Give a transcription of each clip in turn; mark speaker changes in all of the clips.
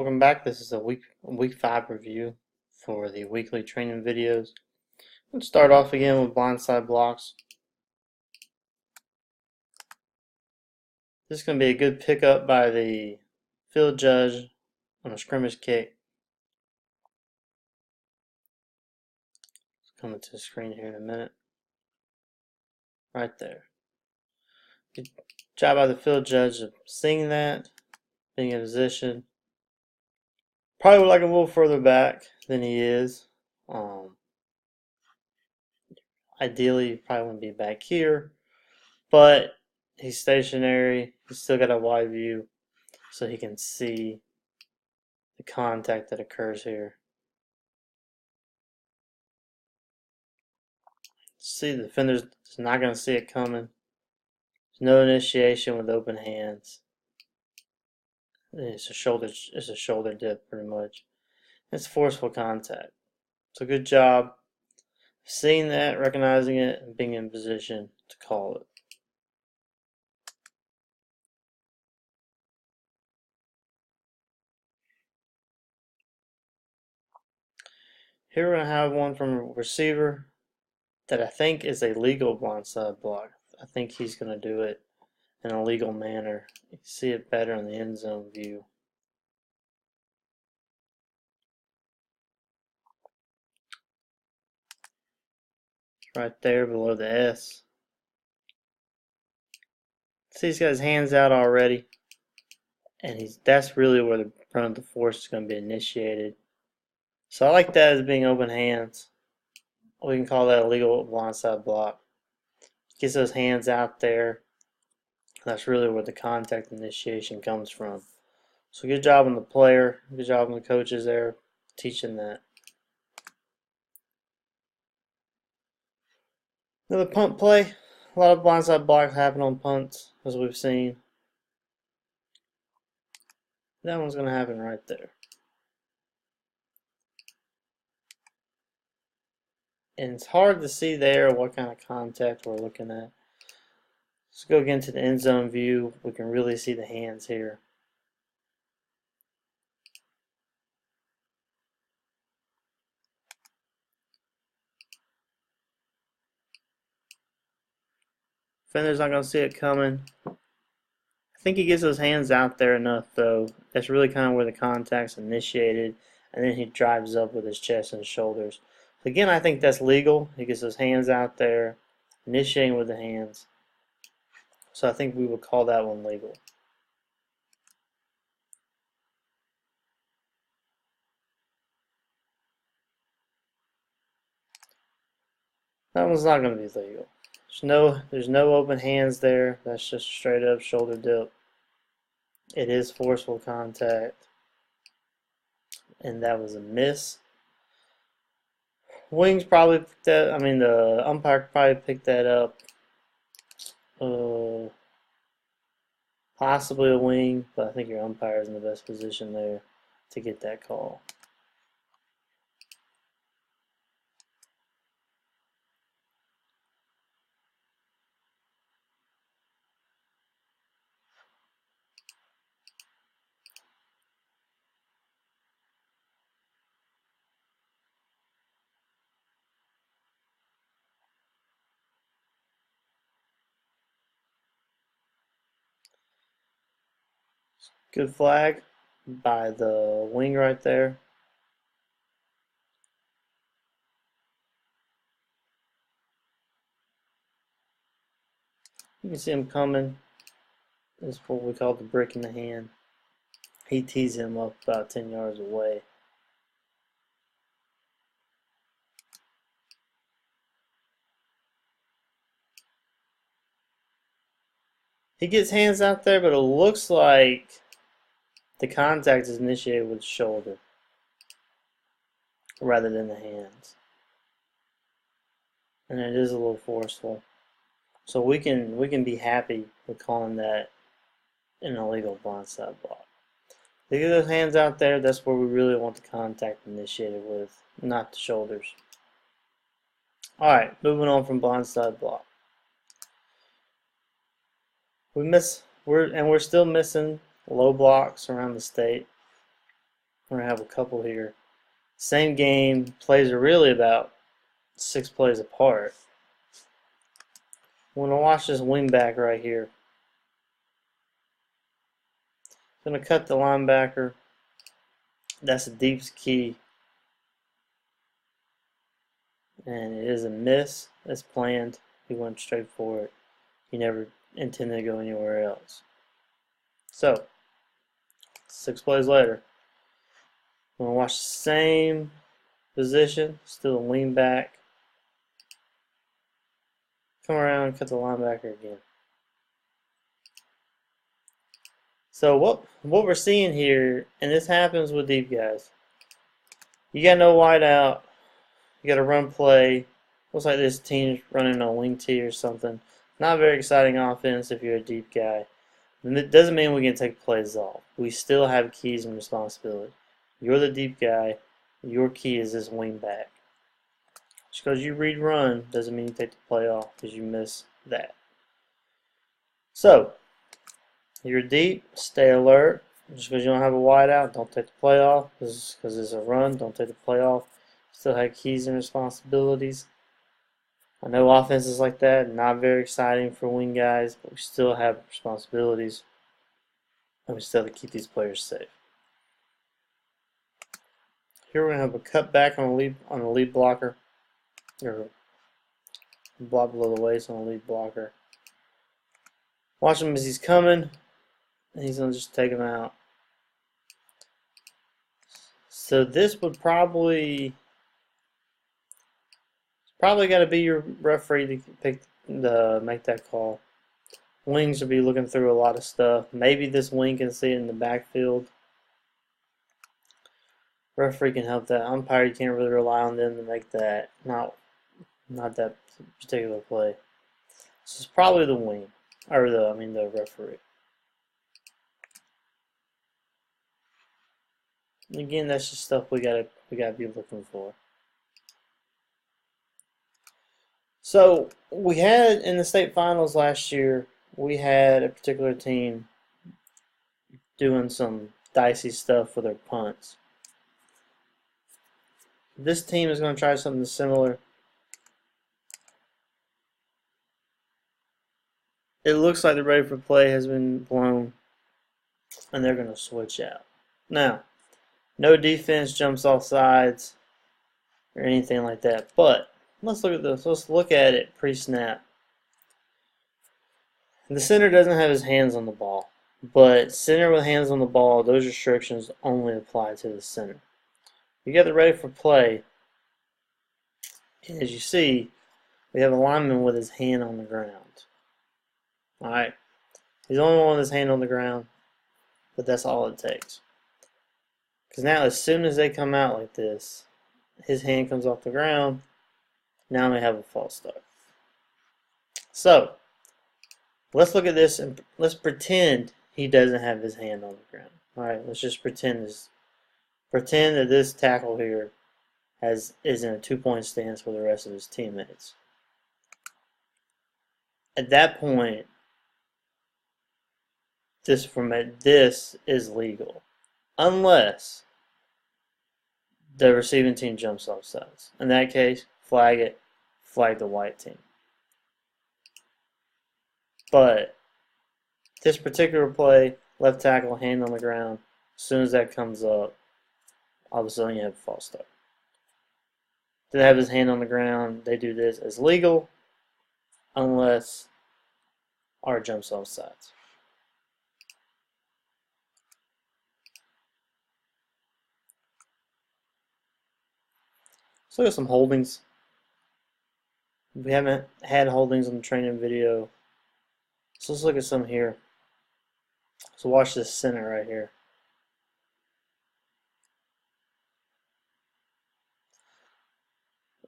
Speaker 1: welcome back. This is a week 5 review for the weekly training videos. Let's start off again with blindside blocks. This is going to be a good pickup by the field judge on a scrimmage kick. It's coming to the screen here in a minute. Right there. Good job by the field judge of seeing that, being in position. Probably would like a little further back than he is. Ideally, he probably wouldn't be back here, but he's stationary. He's still got a wide view, so he can see the contact that occurs here. See, the defender's not going to see it coming. There's no initiation with open hands. It's a shoulder dip, pretty much. It's forceful contact. So good job seeing that, recognizing it, and being in position to call it. Here we're going to have one from a receiver that I think is a legal blindside block. I think he's going to do it in a legal manner. You can see it better in the end zone view. Right there below the S. See, he's got his hands out already, and that's really where the front of the force is going to be initiated. So I like that as being open hands. We can call that a legal blindside block. Gets those hands out there. That's really where the contact initiation comes from. So good job on the player. Good job on the coaches there teaching that. Another punt play. A lot of blindside blocks happen on punts, as we've seen. That one's going to happen right there. And it's hard to see there what kind of contact we're looking at. Let's go again to the end zone view. We can really see the hands here. Defender's not going to see it coming. I think he gets those hands out there enough, though. That's really kind of where the contact's initiated, and then he drives up with his chest and shoulders. Again, I think that's legal. He gets those hands out there, initiating with the hands. So I think we would call that one legal. That one's not going to be legal. There's no open hands there. That's just straight up shoulder dip. It is forceful contact, and that was a miss. Wings probably picked that. I mean, the umpire probably picked that up. Possibly a wing, but I think your umpire is in the best position there to get that call. Good flag by the wing right there. You can see him coming. This is what we call the brick in the hand. He tees him up about 10 yards away. He gets hands out there, but it looks like the contact is initiated with the shoulder rather than the hands. And it is a little forceful. So we can be happy with calling that an illegal blindside block. They get those hands out there, that's where we really want the contact initiated with, not the shoulders. Alright, moving on from blindside block. We're still missing low blocks around the state. We're going to have a couple here. Same game. Plays are really about 6 plays apart. We're going to watch this wing back right here. Going to cut the linebacker. That's a deep key. And it is a miss as planned. He went straight for it. He never intended to go anywhere else. So, 6 plays later. We're going to watch the same position. Still a lean back. Come around, cut the linebacker again. So what we're seeing here, and this happens with deep guys, you got no wide out, you got a run play. Looks like this team's running a wing tee or something. Not very exciting offense if you're a deep guy. And it doesn't mean we can take plays off. We still have keys and responsibility. You're the deep guy. Your key is this wing back. Just because you read run doesn't mean you take the play off because you miss that. So, you're deep, stay alert. Just because you don't have a wide out, don't take the play off. Because it's a run, don't take the play off. Still have keys and responsibilities. I know offenses like that, not very exciting for wing guys, but we still have responsibilities. And we still have to keep these players safe. Here we're going to have a cut back on a lead blocker. Or block below the waist on a lead blocker. Watch him as he's coming. And he's going to just take him out. So this would probably got to be your referee to make that call. Wings will be looking through a lot of stuff. Maybe this wing can see it in the backfield. Referee can help that. Umpire, you can't really rely on them to make that. Not that particular play. This is probably the wing, or the referee. Again, that's just stuff we gotta be looking for. So we had in the state finals last year, we had a particular team doing some dicey stuff with their punts. This team is going to try something similar. It looks like the ready for play has been blown, and they're going to switch out. Now, no defense jumps off sides or anything like that, but let's look at this. Let's look at it pre-snap. The center doesn't have his hands on the ball, but center with hands on the ball, those restrictions only apply to the center. You got the ready for play, and as you see, we have a lineman with his hand on the ground. Alright, he's the only one with his hand on the ground, but that's all it takes. Because now as soon as they come out like this, his hand comes off the ground, now we have a false start. So, let's look at this and let's pretend he doesn't have his hand on the ground. Alright, let's just pretend that this tackle here is in a 2-point stance with the rest of his teammates. At that point, this is legal, unless the receiving team jumps off sides. In that case, flag it, flag the white team. But this particular play, left tackle, hand on the ground, as soon as that comes up, all of a sudden you have a false start. They have his hand on the ground, they do this as legal, unless R jumps off sides. Let's look at some holdings. We haven't had holdings in the training video, so let's look at some here. So watch this center right here.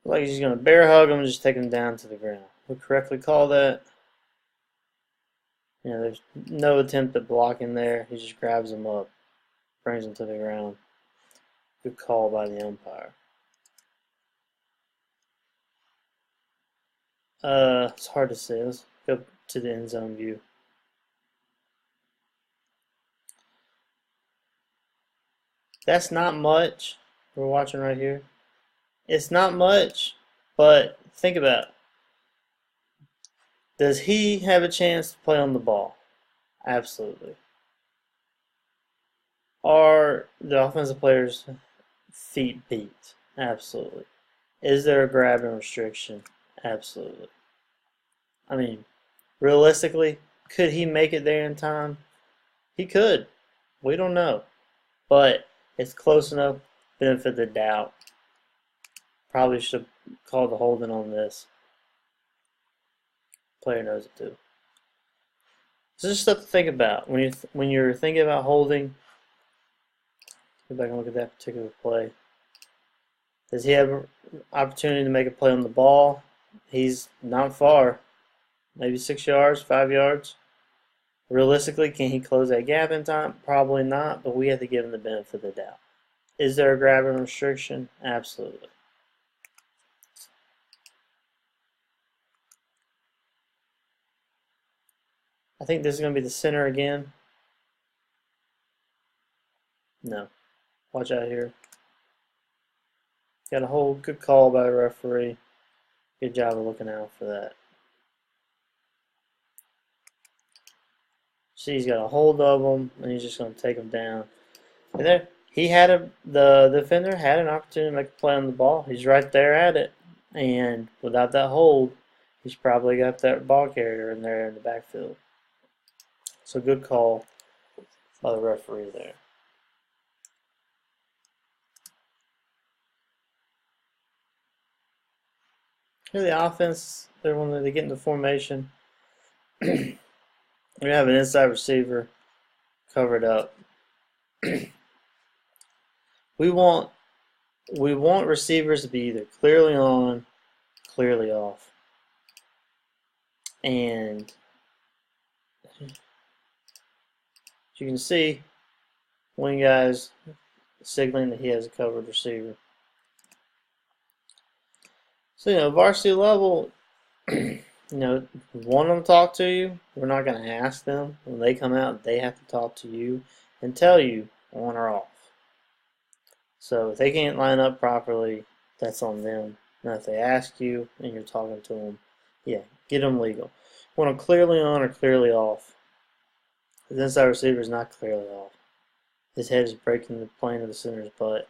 Speaker 1: Like he's going to bear hug him and just take him down to the ground. We correctly call that. There's no attempt at blocking there. He just grabs him up, brings him to the ground. Good call by the umpire. It's hard to say. Let's go to the end zone view. That's not much. We're watching right here. It's not much, but think about it. Does he have a chance to play on the ball? Absolutely. Are the offensive players' feet beat? Absolutely. Is there a grabbing restriction? Absolutely. I mean, realistically, could he make it there in time? He could. We don't know. But it's close enough. Benefit of the doubt. Probably should have called the holding on this. Player knows it too. So just stuff to think about when you're thinking about holding. Go back and look at that particular play. Does he have an opportunity to make a play on the ball? He's not far. Maybe 6 yards, 5 yards. Realistically, can he close that gap in time? Probably not, but we have to give him the benefit of the doubt. Is there a grabbing restriction? Absolutely. I think this is going to be the center again. No. Watch out here. Got a whole good call by the referee. Good job of looking out for that. See, he's got a hold of him, and he's just going to take him down. And there, the defender had an opportunity to make a play on the ball. He's right there at it, and without that hold, he's probably got that ball carrier in there in the backfield. So good call by the referee there. Here the offense, when they get into formation, we have an inside receiver covered up. we want receivers to be either clearly on, clearly off. And as you can see, one guy's signaling that he has a covered receiver. So, varsity level, want them to talk to you. We're not going to ask them. When they come out, they have to talk to you and tell you on or off. So if they can't line up properly, that's on them. Now if they ask you and you're talking to them, yeah, get them legal. Want them clearly on or clearly off. The inside receiver is not clearly off. His head is breaking the plane of the center's butt.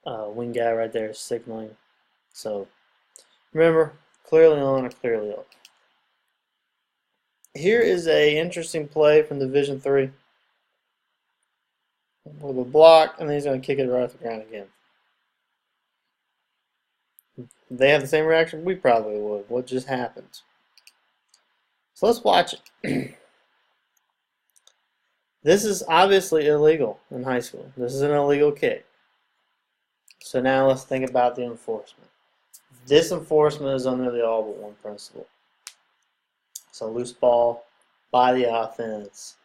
Speaker 1: Wing guy right there is signaling. So remember, clearly on or clearly off. Here is a interesting play from Division 3 with a block, and then he's going to kick it right off the ground again. If they have the same reaction, we probably would. What just happened? So let's watch it. This is obviously illegal in high school. This is an illegal kick. So now let's think about the enforcement. This enforcement is under the all but one principle. So loose ball by the offense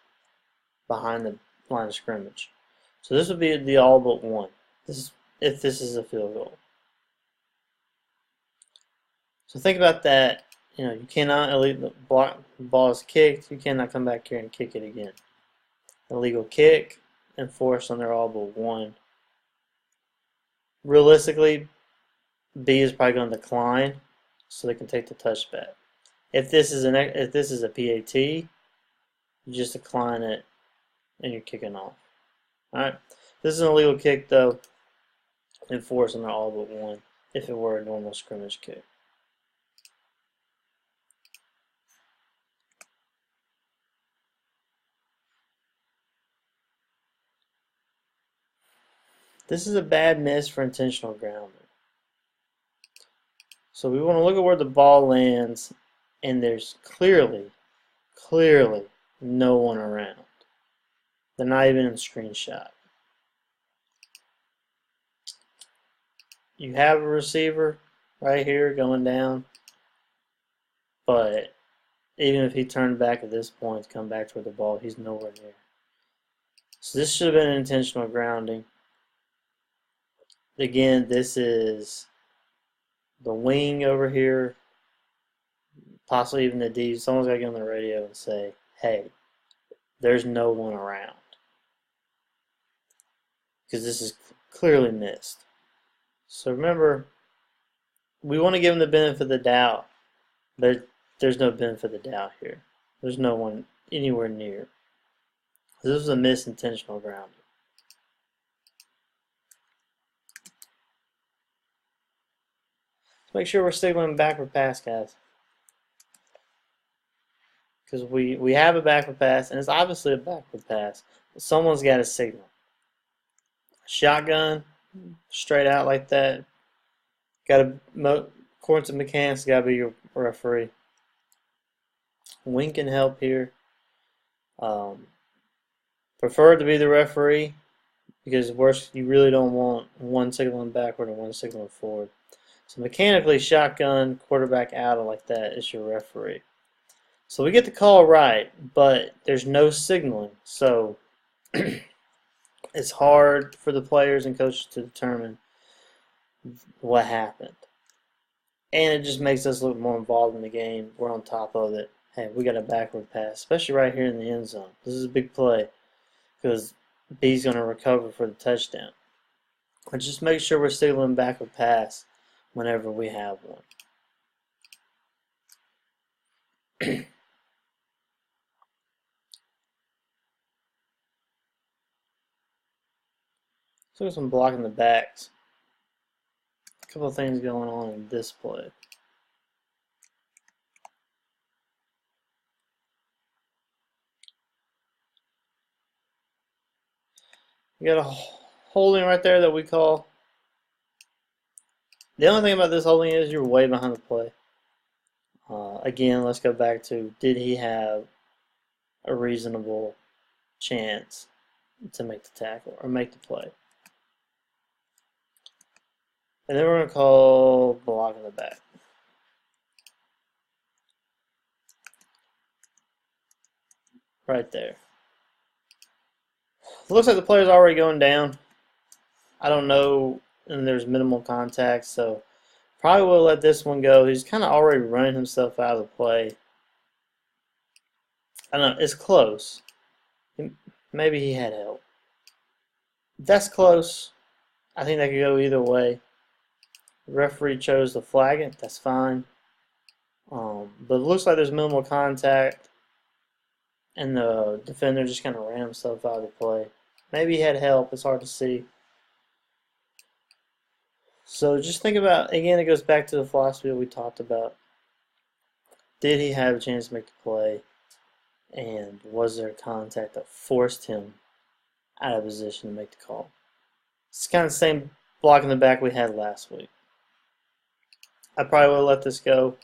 Speaker 1: behind the line of scrimmage. So this would be the all but one. If this is a field goal. So think about that. You cannot the ball is kicked. You cannot come back here and kick it again. Illegal kick enforced under all but one. Realistically, B is probably going to decline, so they can take the touchback. If this is a PAT, you just decline it and you're kicking off. All right. This is an illegal kick though, enforced under all but one. If it were a normal scrimmage kick. This is a bad miss for intentional grounding. So we want to look at where the ball lands, and there's clearly no one around. They're not even in the screenshot. You have a receiver right here going down, but even if he turned back at this point to come back toward the ball, he's nowhere near. So this should have been intentional grounding. Again, this is the wing over here, possibly even the D. Someone's got to get on the radio and say, hey, there's no one around. because this is clearly missed. So remember, we want to give him the benefit of the doubt, but there's no benefit of the doubt here. There's no one anywhere near. This was a missed intentional grounding. Make sure we're signaling backward pass, guys. Because we have a backward pass, and it's obviously a backward pass. But someone's got to signal. Shotgun, straight out like that. According to mechanics, got to be your referee. Wing can help here. Prefer to be the referee, because worse, you really don't want one signaling backward and one signaling forward. So mechanically, shotgun, quarterback out like that is your referee. So we get the call right, but there's no signaling. So it's hard for the players and coaches to determine what happened. And it just makes us look more involved in the game. We're on top of it. Hey, we got a backward pass, especially right here in the end zone. This is a big play because B's going to recover for the touchdown. But just make sure we're signaling backward pass whenever we have one. Let's look at some blocking the backs. A couple of things going on in this play. We got a holding right there that we call. The only thing about this holding is you're way behind the play. Again, let's go back to, did he have a reasonable chance to make the tackle or make the play? And then we're going to call blocking the back. Right there. It looks like the player's already going down. I don't know, and there's minimal contact, so probably will let this one go. He's kind of already running himself out of the play. I don't know, it's close. Maybe he had help. That's close. I think that could go either way. The referee chose to flag it. That's fine. But it looks like there's minimal contact, and the defender just kind of ran himself out of the play. Maybe he had help. It's hard to see. So just think about, again, it goes back to the philosophy that we talked about. Did he have a chance to make the play? And was there contact that forced him out of position to make the call? It's kind of the same block in the back we had last week. I probably would have let this go.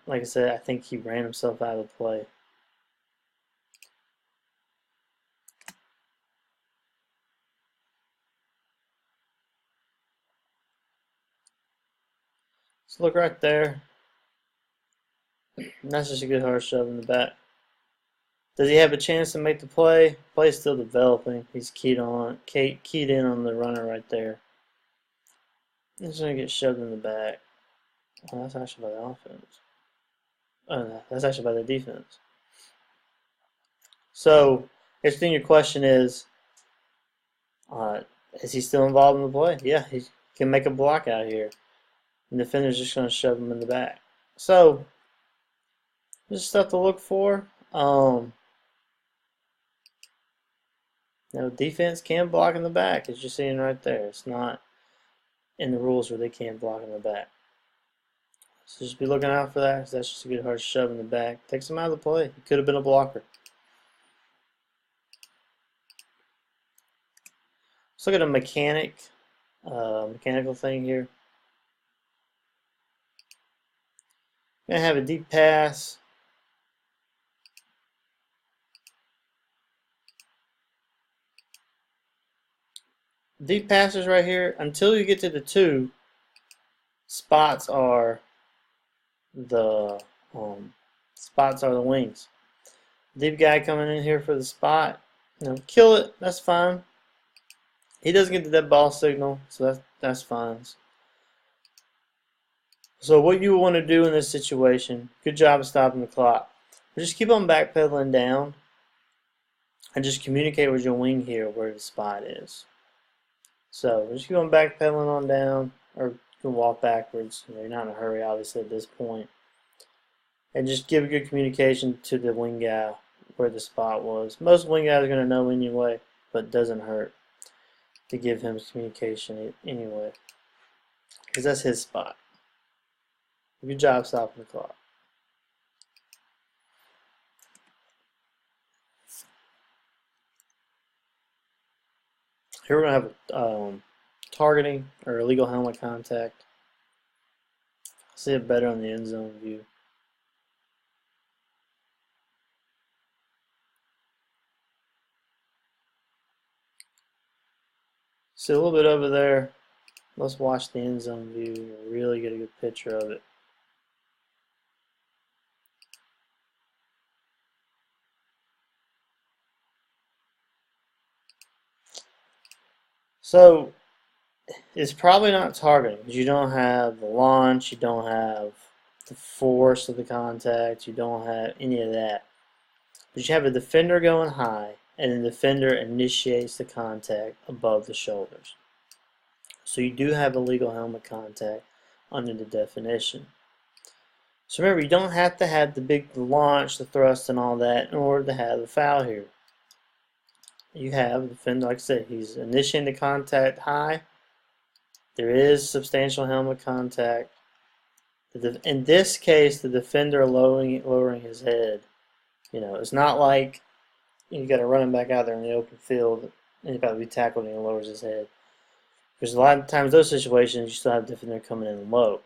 Speaker 1: Like I said, I think he ran himself out of the play. So look right there. And that's just a good hard shove in the back. Does he have a chance to make the play? Play's still developing. He's keyed in on the runner right there. He's going to get shoved in the back. Oh, that's actually by the offense. No, that's actually by the defense. So, interesting, your question is he still involved in the play? Yeah, he can make a block out here. And the defender's just going to shove him in the back. So, just stuff to look for. Defense can block in the back, as you're seeing right there. It's not in the rules where they can't block in the back. So just be looking out for that, because that's just a good hard shove in the back. Takes him out of the play. He could have been a blocker. Let's look at a mechanical thing here. Gonna have a deep pass. Deep passes right here, until you get to the 2, spots are the wings. Deep guy coming in here for the spot. Kill it, that's fine. He doesn't get the dead ball signal, so that's fine. So what you want to do in this situation, good job of stopping the clock. But just keep on backpedaling down. and just communicate with your wing here where the spot is. So just keep on backpedaling on down, or you can walk backwards. You're not in a hurry, obviously, at this point. And just give good communication to the wing guy where the spot was. Most wing guys are going to know anyway, but it doesn't hurt to give him communication anyway, because that's his spot. Good job stopping the clock. Here we're going to have targeting or illegal helmet contact. See it better on the end zone view. See a little bit over there. Let's watch the end zone view and really get a good picture of it. So it's probably not targeting because you don't have the launch, you don't have the force of the contact, you don't have any of that. But you have a defender going high, and the defender initiates the contact above the shoulders. So you do have illegal helmet contact under the definition. So remember, you don't have to have the big launch, the thrust, and all that in order to have the foul here. You have the defender, like I said, he's initiating the contact high. There is substantial helmet contact. In this case, the defender lowering his head. It's not like you got a running back out there in the open field and he's about to be tackled and he lowers his head. Because a lot of times those situations, you still have the defender coming in low.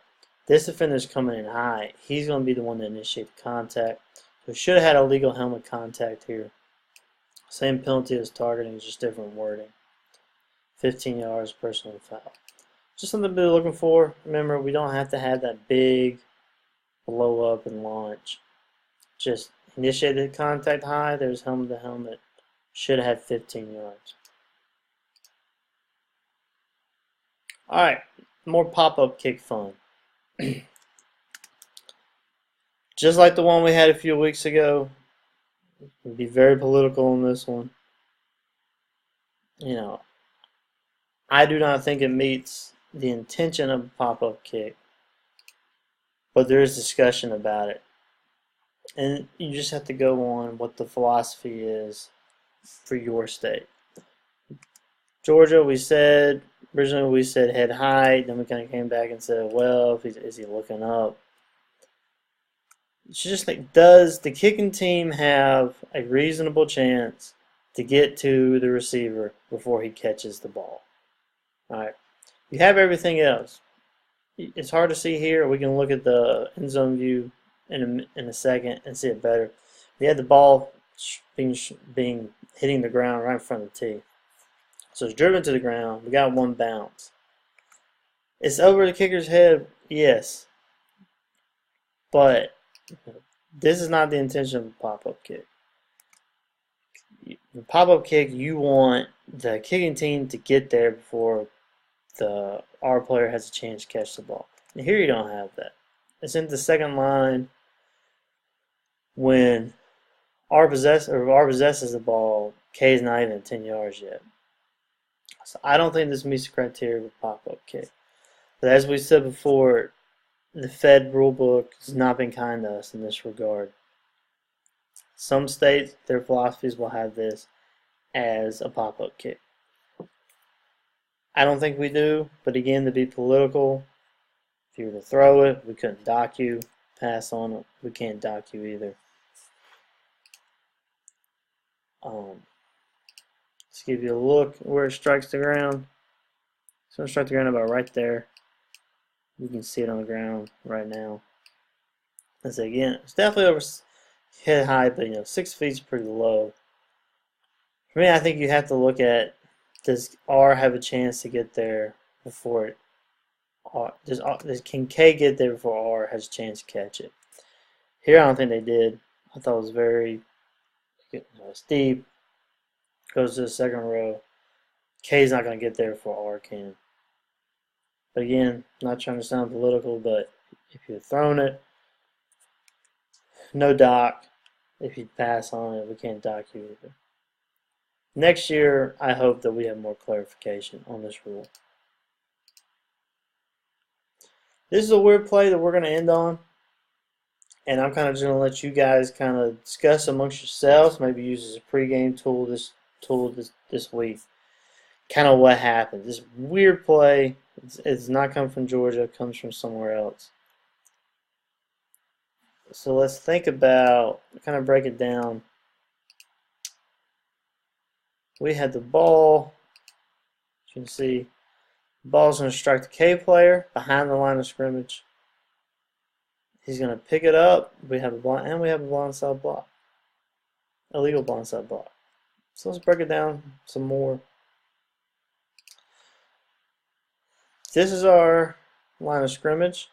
Speaker 1: This defender's coming in high. He's going to be the one to initiate the contact. So we should have had illegal helmet contact here. Same penalty as targeting, just different wording. 15 yards, personal foul. Just something to be looking for. Remember, we don't have to have that big blow up and launch. Just initiated contact high. There's helmet to helmet. Should have had 15 yards. Alright, more pop-up kick fun. Just like the one we had a few weeks ago, we'll be very political on this one. I do not think it meets the intention of a pop-up kick, but there is discussion about it. And you just have to go on what the philosophy is for your state. Georgia, originally we said head high, then we kind of came back and said, well, is he looking up? It's just like, does the kicking team have a reasonable chance to get to the receiver before he catches the ball? Alright, you have everything else. It's hard to see here. We can look at the end zone view in a second and see it better. We had the ball being hitting the ground right in front of the tee. So it's driven to the ground. We got one bounce. It's over the kicker's head, yes. But this is not the intention of a pop-up kick. The pop-up kick, you want the kicking team to get there before our player has a chance to catch the ball. And here you don't have that. It's in the second line when R possesses the ball. K is not even 10 yards yet. So I don't think this meets the criteria of a pop-up kick. But as we said before, the Fed rulebook has not been kind to us in this regard. Some states, their philosophies will have this as a pop-up kick. I don't think we do, but again, to be political, if you were to throw it, we couldn't dock you. Pass on it, we can't dock you either. Let's give you a look where it strikes the ground. It's going to strike the ground about right there. You can see it on the ground right now. Let's say again, it's definitely over head high, but 6 feet is pretty low. For me, I think you have to look at, does R have a chance to get there before it? Can K get there before R has a chance to catch it? Here, I don't think they did. I thought it was very steep. Goes to the second row. K's not going to get there before R can. But again, not trying to sound political, but if you had thrown it, no dock. If you pass on it, we can't dock you either. Next year, I hope that we have more clarification on this rule. This is a weird play that we're going to end on. And I'm kind of just going to let you guys kind of discuss amongst yourselves, maybe use as a pregame tool this week. Kind of what happened. This weird play, it's not come from Georgia, it comes from somewhere else. So let's think about, kind of break it down. We had the ball, as you can see, the ball's going to strike the K player behind the line of scrimmage. He's going to pick it up. We have a blindside block, illegal blindside block. So let's break it down some more. This is our line of scrimmage.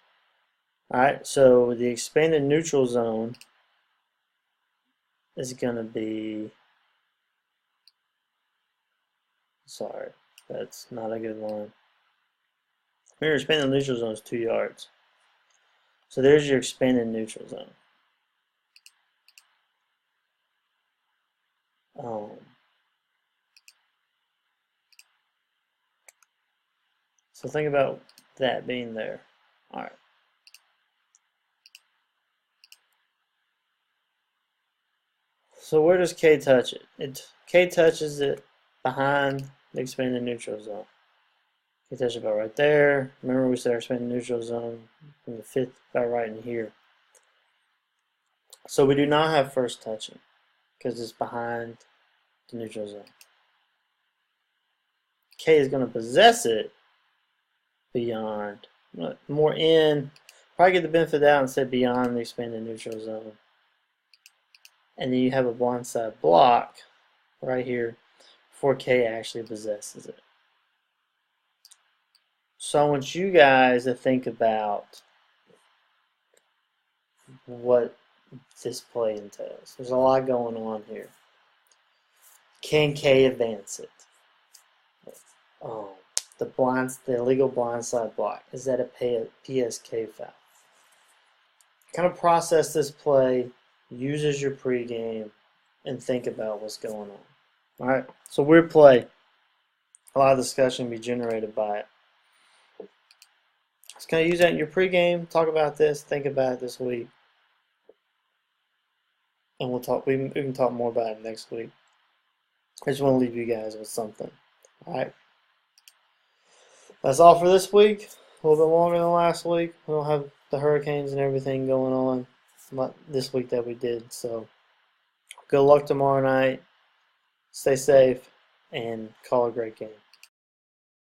Speaker 1: Alright, so the expanded neutral zone is going to be, sorry, that's not a good line. Remember, expanded neutral zone is 2 yards. So there's your expanded neutral zone. So think about that being there. All right. So where does K touch it? K touches it behind the expanded neutral zone. K touches it about right there. Remember we said our expanded neutral zone from the fifth about right in here. So we do not have first touching because it's behind the neutral zone. K is going to possess it beyond, more in, probably get the benefit of the doubt and say beyond the expanded neutral zone. And then you have a blindside block right here before K actually possesses it. So I want you guys to think about what this play entails. There's a lot going on here. Can K advance it? The illegal blindside block. Is that a PSK foul? Kind of process this play, use as your pregame, and think about what's going on. All right, so weird play. A lot of discussion be generated by it. Just kind of use that in your pregame. Talk about this. Think about it this week, and we'll talk. We can talk more about it next week. I just want to leave you guys with something. All right. That's all for this week. A little bit longer than last week. We don't have the hurricanes and everything going on this week that we did. So good luck tomorrow night. Stay safe and call a great game.